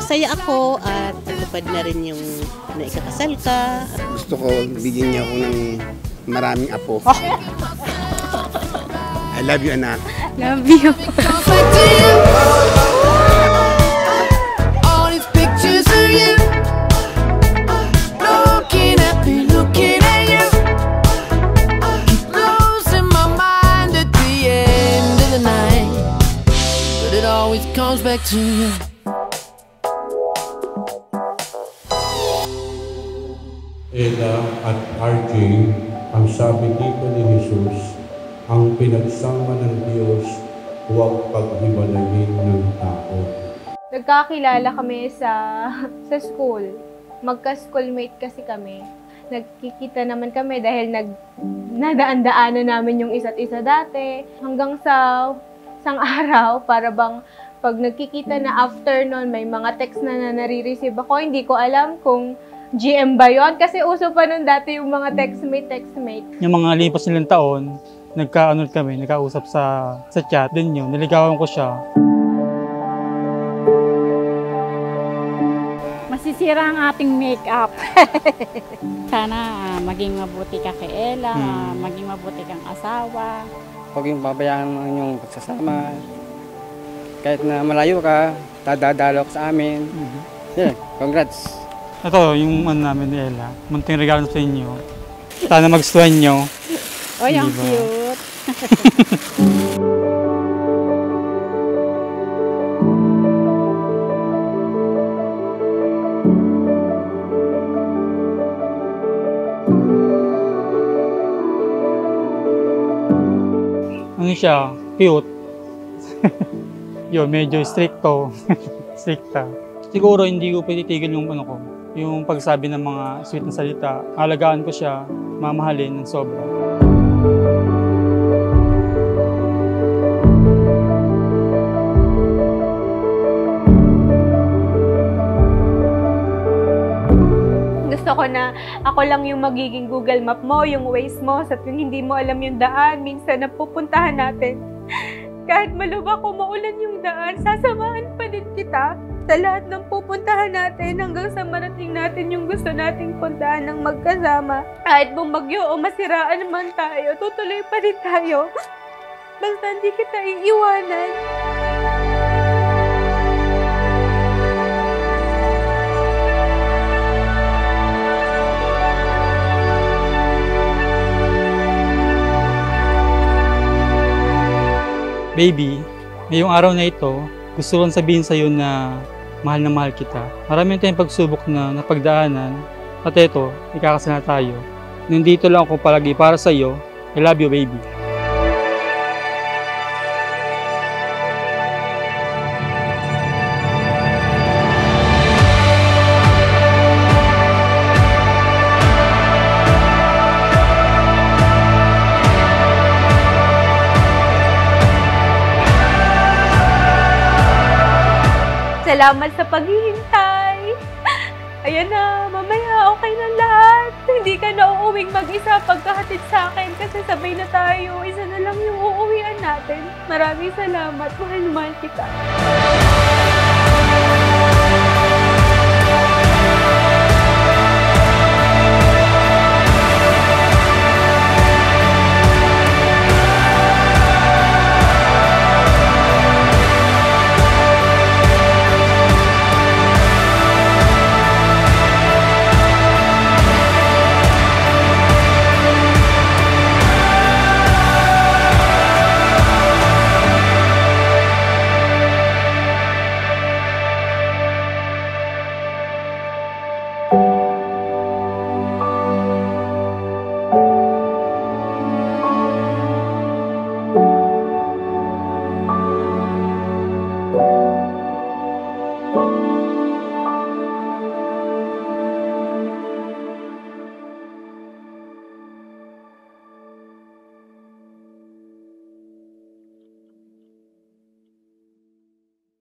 masaya ako at natupad na rin yung naikakasal ka. Gusto ko bigyan niya ako ng maraming apo. I love you, anak. Love you. Comes back to you. Ella at RJ, ang sabi dito ni Jesus, ang pinagsama ng Diyos, huwag paghiwalayin ng tao. Nagkakilala kami sa school. Magka-schoolmate kasi kami. Nagkikita naman kami dahil nadaan-daanan namin yung isa't isa dati. Hanggang sa isang araw, para bang pag nagkikita na after nun, may mga text na nare-receive ako. Hindi ko alam kung GM ba yun. Kasi uso pa nun dati yung mga textmate. Yung mga lipas nilang taon, nagkausap sa chat. Din yun, niligawan ko siya. Masisira ang ating make-up. Sana maging mabuti ka kay Ella, maging mabuti kang asawa. Huwag yung pabayaan yung pagsasama. Kahit na malayo ka, dadalo ka sa amin. Yeah, congrats. Ito, yung namin ni Ella. Munting regalo sa inyo. Sana magustuhan nyo. Oy, ang cute. Ano siya? Cute. Yun, medyo stricta. Siguro hindi ko pinitigil yung yung pagsabi ng mga sweet na salita. Alagaan ko siya, mamahalin ng sobra. Gusto ko na ako lang yung magiging Google Map mo, yung Waze mo, sa tuwing hindi mo alam yung daan, minsan na pupuntahan natin. Kahit malubak o maulan yung daan, sasamahan pa din kita sa lahat ng pupuntahan natin hanggang sa marating natin yung gusto nating puntahan ng magkasama. Kahit bumagyo o masiraan naman tayo, tutuloy pa din tayo. Basta hindi kita iiwanan. Baby, ngayong araw na ito, gusto kong sabihin sa'yo na mahal kita. Marami tayong pagsubok na napagdaanan at ito, ikakasal na tayo. Nandito lang ako palagi para sa'yo. I love you, baby. Salamat sa paghihintay. Ayan na, mamaya okay na lahat. Hindi ka na uuwing mag-isa pagkahatid sa akin kasi sabay na tayo. Isa na lang yung uuwian natin. Maraming salamat. Mahal kita.